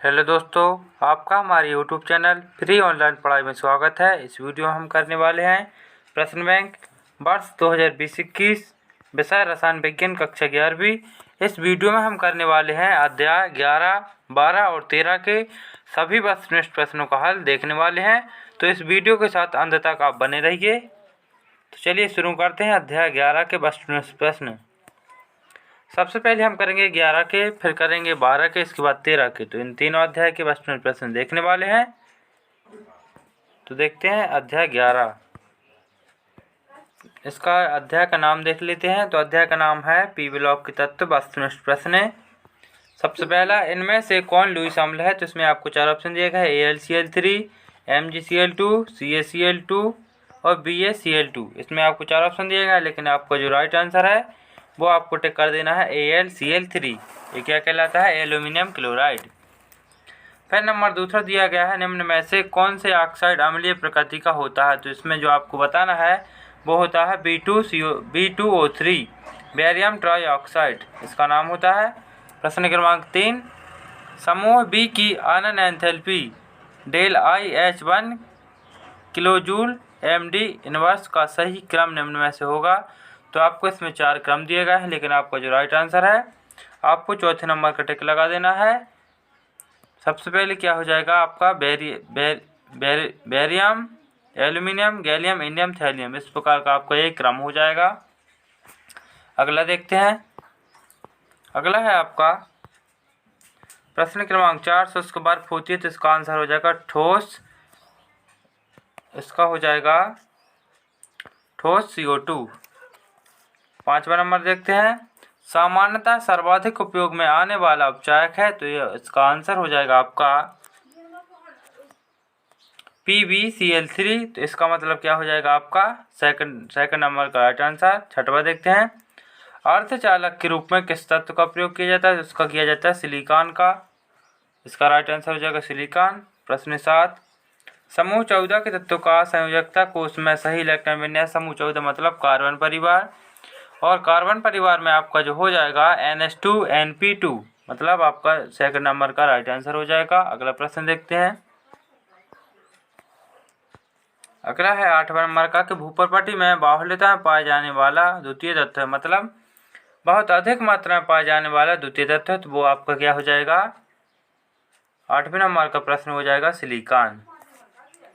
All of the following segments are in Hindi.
हेलो दोस्तों, आपका हमारे यूट्यूब चैनल फ्री ऑनलाइन पढ़ाई में स्वागत है। इस वीडियो में हम करने वाले हैं प्रश्न बैंक वर्ष 2020-21 विषय रसायन विज्ञान कक्षा 11वीं। इस वीडियो में हम करने वाले हैं अध्याय 11, 12 और 13 के सभी वस्तुनिष्ठ प्रश्नों का हल देखने वाले हैं। तो इस वीडियो के साथ अंत तक आप बने रहिए। तो चलिए शुरू करते हैं अध्याय 11 के वस्तुनिष्ठ प्रश्न। सबसे पहले हम करेंगे 11 के, फिर करेंगे 12 के, इसके बाद 13 के। तो इन तीनों अध्याय के वस्तुनिष्ठ प्रश्न देखने वाले हैं। तो देखते हैं अध्याय 11। इसका अध्याय का नाम देख लेते हैं। तो अध्याय का नाम है पी ब्लॉक के तत्व वस्तुनिष्ठ प्रश्न है। सबसे पहला, इनमें से कौन लुईस अम्ल है? तो इसमें आपको 4 ऑप्शन दिए गए हैं, AlCl3, MgCl2, CaCl2 और BaCl2। इसमें आपको 4 ऑप्शन दिए गए हैं, लेकिन आपका जो राइट आंसर है वो आपको टिक कर देना है AlCl3। ये क्या कहलाता है? Aluminium chloride. फिर नंबर दूसरा दिया गया है, निम्न में से कौन से ऑक्साइड अम्लीय प्रकृति का होता है? तो इसमें जो आपको बताना है वो होता है B2O3 बेरियम ट्राईऑक्साइड, इसका नाम होता है। प्रश्न क्रमांक 3, समूह बी की आनन enthalpy ΔIH1 kilojoule MD inverse का सही क्रम निम्न में से होगा। तो आपको इसमें 4 क्रम दिए गए हैं, लेकिन आपका जो राइट आंसर है आपको चौथे नंबर का टिक लगा देना है। सबसे पहले क्या हो जाएगा आपका barium, aluminium, gallium, indium, thallium, इस प्रकार का आपका एक क्रम हो जाएगा। अगला देखते हैं। अगला है आपका प्रश्न क्रमांक 4, शुष्क बर्फ होती है तो इसका आंसर हो जाएगा ठोस। इसका हो जाएगा ठोस CO2। 5वां नंबर देखते हैं, सामान्यतः सर्वाधिक उपयोग में आने वाला उपचायक है। तो ये इसका आंसर हो जाएगा आपका PbCl3। तो इसका मतलब क्या हो जाएगा आपका सेकंड नंबर का राइट आंसर। 6वां देखते हैं, अर्धचालक के रूप में किस तत्व का प्रयोग किया जाता है? तो उसका किया जाता है सिलिकॉन का। इसका राइट आंसर हो जाएगा सिलिकॉन। प्रश्न 7, समूह 14 के तत्वों का संयोजकता कोष में सही इलेक्ट्रॉन विन्यास। समूह 14 मतलब कार्बन परिवार, और कार्बन परिवार में आपका जो हो जाएगा NH2NP2, मतलब आपका सेकंड नंबर का राइट आंसर हो जाएगा। अगला प्रश्न देखते हैं। अगला है 8वां नंबर का कि भूप्रपटी में बाहुल्यता में पाए जाने वाला द्वितीय तत्व है, मतलब बहुत अधिक मात्रा में पाए जाने वाला द्वितीय तत्व है। तो वो आपका क्या हो जाएगा? 8वें नंबर का प्रश्न हो जाएगा सिलिकॉन।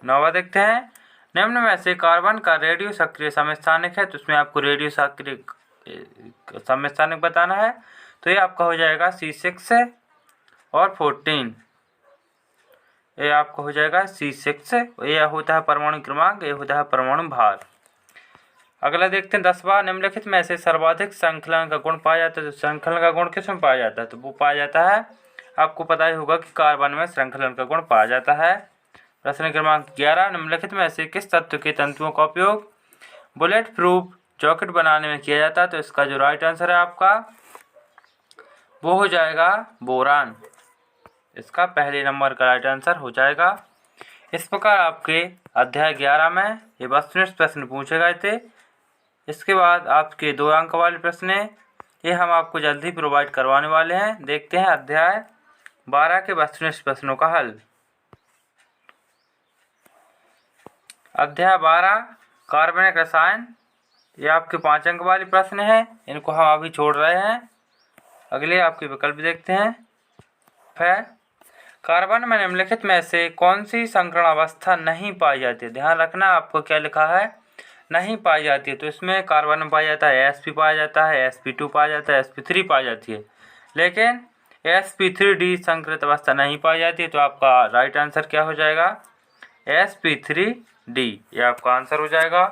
9वां देखते हैं, निम्न में से कार्बन का रेडियो सक्रिय समस्थानिक है। तो उसमें आपको रेडियो सक्रिय समस्थानिक बताना है। तो ये आपका हो जाएगा C6 और 14। ये आपका हो जाएगा C6। ये होता है परमाणु क्रमांक, ये होता है परमाणु भार। अगला देखते हैं 10वां, निम्नलिखित में से सर्वाधिक संकलन का गुण पाया जाता है। तो संकलन का गुण किस में पाया जाता है? तो वो पाया जाता है, आपको पता ही होगा कि कार्बन में संकलन का गुण पाया जाता है। प्रश्न क्रमांक 11, निम्नलिखित में से किस तत्व के तंतुओं का उपयोग बुलेट प्रूफ जैकेट बनाने में किया जाता है? तो इसका जो राइट आंसर है आपका वो हो जाएगा बोरान। इसका पहले नंबर का राइट आंसर हो जाएगा। इस प्रकार आपके अध्याय 11 में ये वस्तुनिष्ठ प्रश्न पूछे गए थे। इसके बाद आपके 2 अंक वाले प्रश्न ये हम आपको जल्दी प्रोवाइड करवाने वाले हैं। देखते हैं अध्याय 12 के वस्तुनिष्ठ प्रश्नों का हल। अध्याय 12 कार्बनिक रसायन, ये आपके 5 अंक वाले प्रश्न हैं, इनको हम अभी छोड़ रहे हैं। अगले आपके विकल्प देखते हैं। फिर कार्बन में निम्नलिखित में से कौन सी संकरण अवस्था नहीं पाई जाती है? ध्यान रखना आपको क्या लिखा है, नहीं पाई जाती है। तो इसमें कार्बन में पाया जाता है sp पाया जाता है, sp2 पाया जाता है, sp3 पाई जाती है, लेकिन sp3d संकरित अवस्था नहीं पाई जाती है। तो आपका राइट आंसर क्या हो जाएगा? sp3d, ये आपका आंसर हो जाएगा।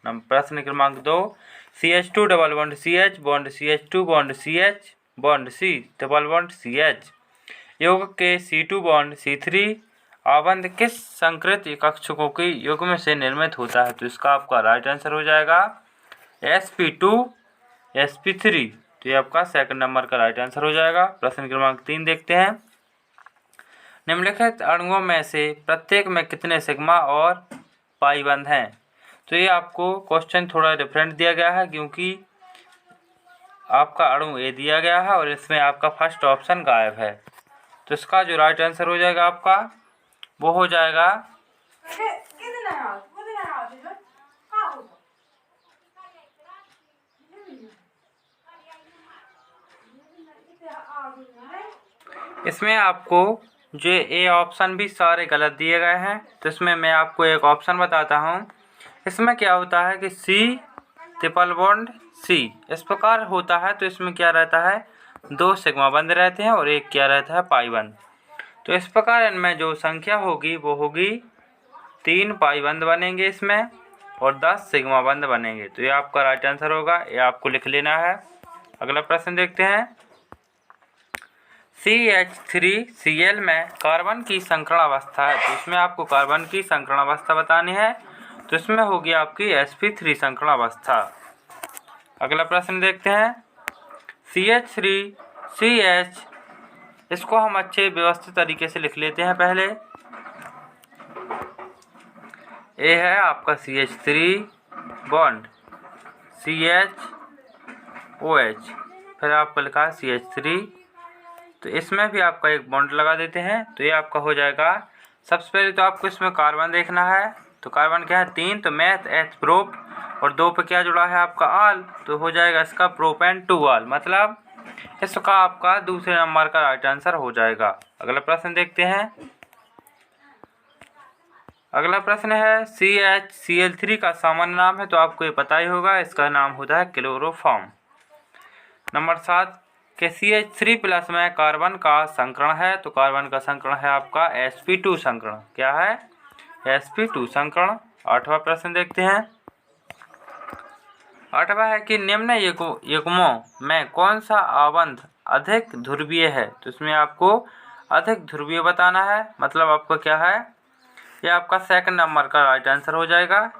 प्रश्न क्रमांक 2, CH2 double bond CH bond CH2 bond CH bond C double bond CH यौगिक के C2 बॉन्ड C3 आबंध किस संकृत कक्षकों के युग्म से निर्मित होता है? तो इसका आपका राइट आंसर हो जाएगा sp2 sp3। तो ये आपका सेकंड नंबर का राइट आंसर हो जाएगा। प्रश्न क्रमांक 3 देखते हैं, निम्नलिखित अणुओं में से प्रत्येक में कितने सिग्मा और पाई बंध हैं? तो ये आपको क्वेश्चन थोड़ा डिफरेंट दिया गया है, क्योंकि आपका अणु ए दिया गया है और इसमें आपका फर्स्ट ऑप्शन गायब है। तो इसका जो राइट आंसर हो जाएगा आपका वो हो जाएगा इसमें आपको जो ए ऑप्शन भी सारे गलत दिए गए हैं, तो इसमें मैं आपको एक ऑप्शन बताता हूँ। इसमें क्या होता है कि सी ट्रिपल बॉन्ड सी इस प्रकार होता है, तो इसमें क्या रहता है 2 सिग्मा बंद रहते हैं और एक क्या रहता है पाई बंद। तो इस प्रकार इनमें जो संख्या होगी वो होगी 3 पाई बंद बनेंगे इसमें और 10 सिग्मा बंद बनेंगे। तो ये आपका राइट आंसर होगा, ये आपको लिख लेना है। अगला प्रश्न देखते हैं। CH3Cl में कार्बन की संकरण अवस्था है, तो इसमें आपको कार्बन की संकरण अवस्था बतानी है, तो इसमें होगी आपकी sp3 संकरण अवस्था। अगला प्रश्न देखते हैं। CH3CH इसको हम अच्छे व्यवस्थित तरीके से लिख लेते हैं। पहले ए है आपका CH3 बॉन्ड CHOH, फिर आपको लिखा है CH3, तो इसमें भी आपका एक बॉन्ड लगा देते हैं, तो ये आपका हो जाएगा। सबसे पहले तो आपको इसमें कार्बन देखना है, तो कार्बन क्या है 3, तो मैथ एच प्रोप और 2 पे क्या जुड़ा है आपका आल, तो हो जाएगा इसका प्रोपेन 2 आल, मतलब इसका आपका दूसरे नंबर का राइट आंसर हो जाएगा। अगला प्रश्न देखते हैं। अगला प्रश्न है CHCl3 का सामान्य नाम है, तो आपको ये पता ही होगा, इसका नाम होता है क्लोरोफॉर्म। नंबर 7 के CH3+ में कार्बन का संकरण है, तो कार्बन का संकरण है आपका sp2 संकरण। क्या है sp2 संकरण। 8वां प्रश्न देखते हैं। 8वां है कि निम्न युग्मों में कौन सा आबंध अधिक ध्रुवीय है, तो इसमें आपको अधिक ध्रुवीय बताना है, मतलब आपको क्या है, ये आपका सेकंड नंबर का राइट आंसर हो जाएगा।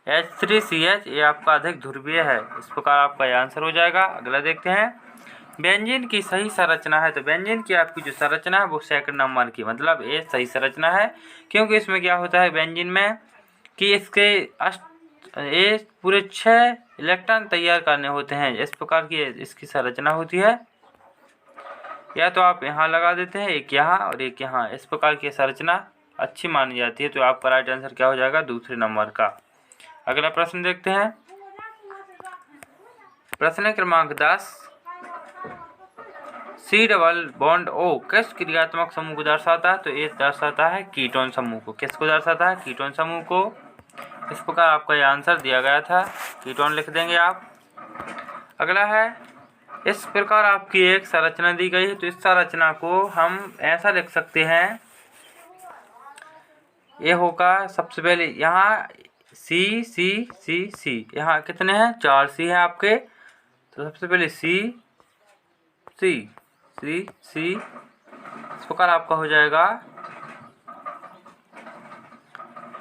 H3CH ये आपका अधिक ध्रुवीय है, इस प्रकार आपका ये आंसर हो जाएगा। अगला देखते हैं। बेंजीन की सही संरचना है, तो बेंजीन की आपकी जो संरचना है वो सेकंड नंबर की, मतलब ये सही संरचना है, क्योंकि इसमें क्या होता है बेंजीन में कि इसके ये पूरे 6 इलेक्ट्रॉन तैयार करने होते हैं, इस प्रकार की इसकी संरचना होती है। या तो आप यहाँ लगा देते हैं, एक यहाँ और एक यहाँ, इस प्रकार की संरचना अच्छी मानी जाती है, तो आपका राइट आंसर क्या हो जाएगा दूसरे नंबर का। अगला प्रश्न देखते हैं। प्रश्न क्रमांक 10 C डबल बॉन्ड O किस क्रियात्मक समूह को दर्शाता है, तो ये दर्शाता है कीटोन समूह को। किसको दर्शाता है, कीटोन समूह को। इस प्रकार आपका ये आंसर दिया गया था, कीटोन लिख देंगे आप। अगला है, इस प्रकार आपकी एक संरचना दी गई है, तो इस संरचना को हम ऐसा लिख सकते हैं, ये होगा सबसे पहले यहाँ C, यहाँ कितने हैं 4 C हैं आपके, तो सबसे पहले C, इस प्रकार आपका हो जाएगा।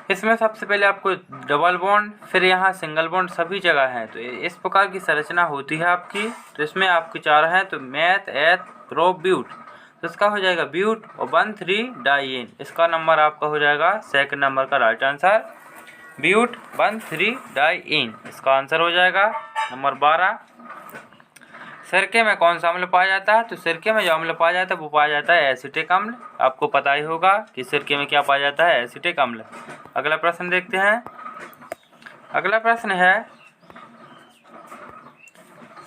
इसमें सबसे पहले आपको डबल बॉन्ड, फिर यहाँ सिंगल बॉन्ड सभी जगह है, तो इस प्रकार की संरचना होती है आपकी। तो इसमें आपके 4 हैं, तो मैथ एथ प्रोप ब्यूट, तो इसका हो जाएगा ब्यूट और 1,3 डाइएन, इसका नंबर आपका हो जाएगा सेकंड नंबर का राइट आंसर, ब्यूट 1,3 डाइएन, इसका आंसर हो जाएगा। नंबर 12 सिरके में कौन सा अम्ल पाया जाता है, तो सिरके में जो अम्ल पाया जाता है वो पाया जाता है एसिटिक अम्ल। आपको पता ही होगा कि सिरके में क्या पाया जाता है, एसिटिक अम्ल। अगला प्रश्न देखते हैं। अगला प्रश्न है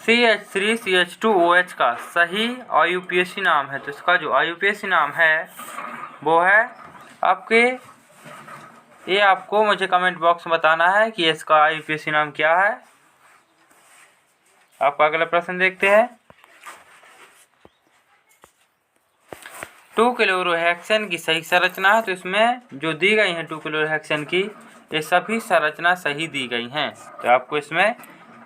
CH3CH2OH का सही IUPAC नाम है, तो इसका जो IUPAC नाम है वो है आपके, ये आपको मुझे कमेंट बॉक्स में बताना है कि इसका IUPAC नाम क्या है। आप अगला प्रश्न देखते हैं। 2-क्लोरोहेक्सेन की सही संरचना है, तो इसमें जो दी गई है 2-क्लोरोहेक्सेन की, ये सभी संरचना सही दी गई हैं, तो आपको इसमें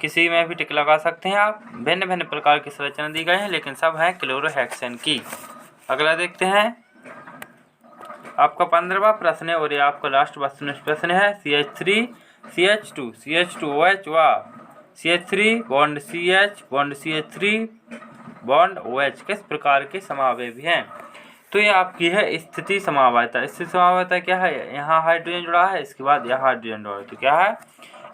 किसी में भी टिक लगा सकते हैं आप। भिन्न भिन्न प्रकार की संरचना दी गई हैं, लेकिन सब हैं क्लोरोहेक्सेन की। अगला देखते हैं। आपका 15वां प्रश्न है और ये आपका लास्ट प्रश्न है। CH3CH2OH व CH3 bond CH bond CH3 bond OH किस प्रकार के समावेवी हैं, तो ये आपकी है स्थिति समावयता। स्थिति समावयता क्या है, यहाँ हाइड्रोजन जुड़ा है, इसके बाद यहाँ हाइड्रोजन जुड़ा है, तो क्या है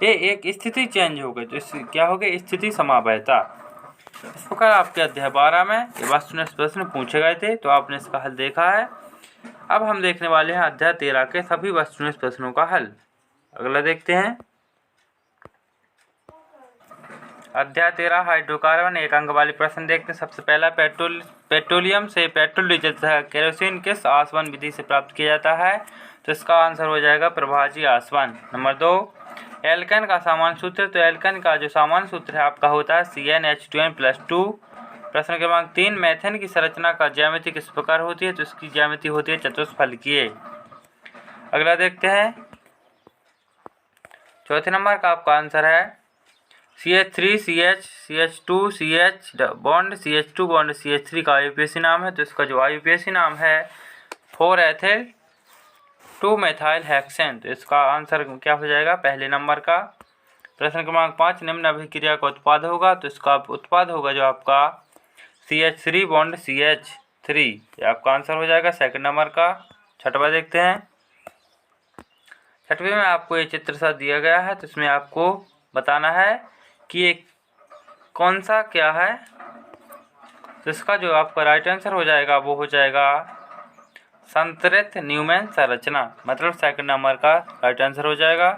ये एक स्थिति चेंज हो गई, तो इससे क्या हो गई स्थिति समावयता। इस प्रकार आपके अध्याय 12 में ये वस्तुनिष्ठ प्रश्न पूछे गए थे, तो आपने इसका हल देखा है। अब हम देखने वाले हैं अध्याय 13 के सभी वस्तुनिष्ठ प्रश्नों का हल। अगला देखते हैं अध्याय 13 हाइड्रोकार्बन। एक अंक वाले प्रश्न देखते हैं। सबसे पहला, पेट्रोलियम से पेट्रोल, डीजल तथा केरोसिन किस आसवन विधि से प्राप्त किया जाता है? तो इसका आंसर हो जाएगा प्रभाजी आसवन। नंबर 2, एल्केन का सामान्य सूत्र। तो एल्केन का जो सामान्य सूत्र है आपका होता है CnH2n+2। प्रश्न क्रमांक 3, मेथेन की संरचना का ज्यामिति किस प्रकार होती है? तो इसकी ज्यामिति होती है चतुष्फलकीय। अगला देखते हैं चौथे नंबर का आपका आंसर है CH3 CH CH2 CH bond CH2 bond CH3 का आईयूपीएसी नाम है। तो इसका जो आईयूपीएसी नाम है 4-एथिल 2-मेथाइल हेक्सेन। तो इसका आंसर क्या हो जाएगा? पहले नंबर का। प्रश्न क्रमांक 5, निम्न अभिक्रिया का उत्पाद होगा। तो इसका उत्पाद होगा जो आपका CH3 बॉन्ड CH3। ये आपका आंसर हो जाएगा सेकंड नंबर का। छठवां देखते हैं। छठवें में आपको ये चित्र सा दिया गया है, तो इसमें आपको बताना है कि ये कौन सा क्या है। तो इसका जो आपका राइट आंसर हो जाएगा वो हो जाएगा संतृप्त न्यूमैन संरचना, मतलब सेकंड नंबर का राइट आंसर हो जाएगा।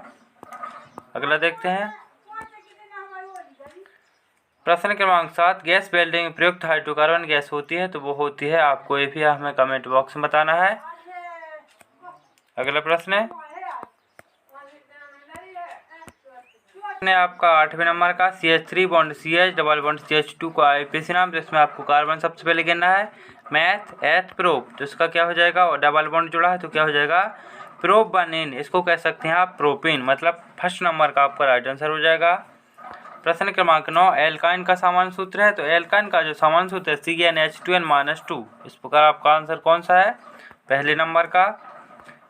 अगला देखते हैं प्रश्न क्रमांक 7, गैस वेल्डिंग में प्रयुक्त हाइड्रोकार्बन गैस होती है। तो वो होती है, आपको ये भी हमें कमेंट बॉक्स में बताना है। अगला प्रश्न है आपका 8वें नंबर का CH3 bond CH double bond CH2 का आईयूपीएसी नाम। तो इसमें आपको कार्बन सबसे पहले गिनना है, मैथ एथ प्रोप। तो इसका क्या हो जाएगा? और डबल बॉन्ड जुड़ा है तो क्या हो जाएगा? प्रोपनीन। इसको कह सकते हैं आप प्रोपिन, मतलब फर्स्ट नंबर का आपका राइट आंसर हो जाएगा। प्रश्न क्रमांक 9, एल्काइन का सामान्य सूत्र है। तो एल्काइन का जो सामान्य सूत्र है CnH2n-2। इस प्रकार आपका आंसर कौन सा है? पहले नंबर का।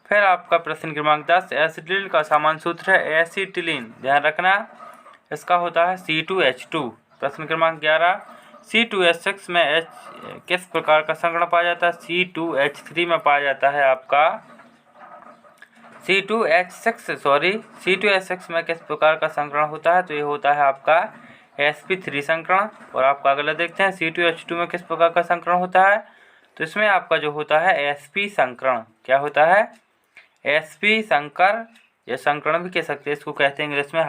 फिर आपका प्रश्न क्रमांक 10, एसिटिलीन का सामान्य सूत्र है एसिटिलीन। ध्यान रखना इसका होता है C2H2। प्रश्न क्रमांक 11, C2H6 में H किस प्रकार का संकरण पाया जाता है? C2H3 में पाया जाता है आपका C2H6 में किस प्रकार का संकरण होता है? तो ये होता है आपका sp3 संकरण। और आपका अगला देखते हैं C2H2 में किस प्रकार का संकरण होता है? तो इसमें आपका जो होता है sp संकरण। क्या होता है? sp संकर, या संकरण भी कह सकते हैं, इसको कहते हैं इंग्लिश में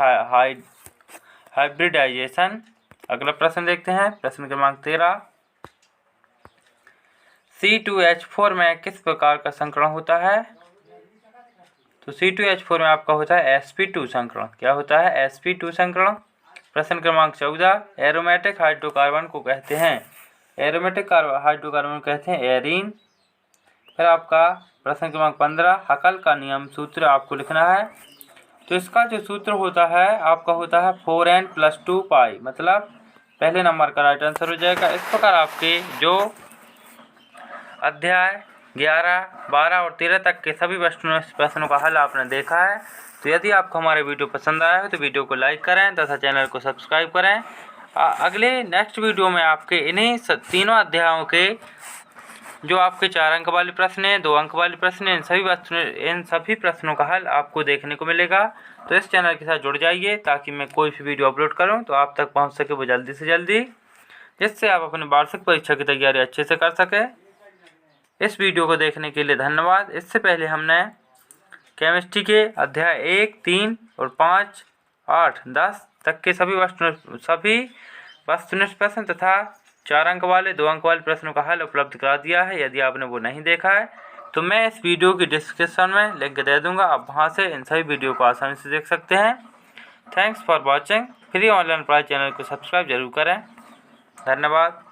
हाइब्रिडाइजेशन। अगला प्रश्न देखते हैं प्रश्न क्रमांक 13, C2H4 में किस प्रकार का संकरण होता है? तो C2H4 में आपका होता है sp2 संकरण। क्या होता है? sp2 संकरण। प्रश्न क्रमांक 14, एरोमेटिक हाइड्रोकार्बन को कहते हैं, एरोमेटिक हाइड्रोकार्बन को कहते हैं एरीन। फिर आपका प्रश्न क्रमांक 15, हकल का नियम सूत्र आपको लिखना है। तो इसका जो सूत्र होता है आपका होता है 4n+2 पाई, मतलब पहले नंबर का राइट आंसर हो जाएगा। इस प्रकार आपके जो अध्याय 11, 12 और 13 तक के सभी प्रश्नों का हल आपने देखा है। तो यदि आपको हमारे वीडियो पसंद आया हो तो वीडियो को लाइक करें तथा चैनल को सब्सक्राइब करें। अगले नेक्स्ट वीडियो में आपके इन्हीं तीनों अध्यायों के जो आपके 4 अंक वाले प्रश्न हैं, 2 अंक वाले प्रश्न हैं, इन सभी प्रश्नों का हल आपको देखने को मिलेगा। तो इस चैनल के साथ जुड़ जाइए ताकि मैं कोई भी वीडियो अपलोड करूं तो आप तक पहुंच सके वो जल्दी से जल्दी, जिससे आप अपनी वार्षिक परीक्षा की तैयारी अच्छे से कर सकें। इस वीडियो को देखने के लिए धन्यवाद। इससे पहले हमने केमिस्ट्री के अध्याय 1, 3 और 5, 8, 10 तक के सभी वस्तुनिष्ठ प्रश्न तथा 4 अंक वाले, 2 अंक वाले प्रश्नों का हल उपलब्ध करा दिया है। यदि आपने वो नहीं देखा है तो मैं इस वीडियो की डिस्क्रिप्शन में लिंक दे दूंगा, आप वहां से इन सभी वीडियो को आसानी से देख सकते हैं। Thanks for watching. Free online पढ़ाई चैनल को सब्सक्राइब जरूर करें। धन्यवाद।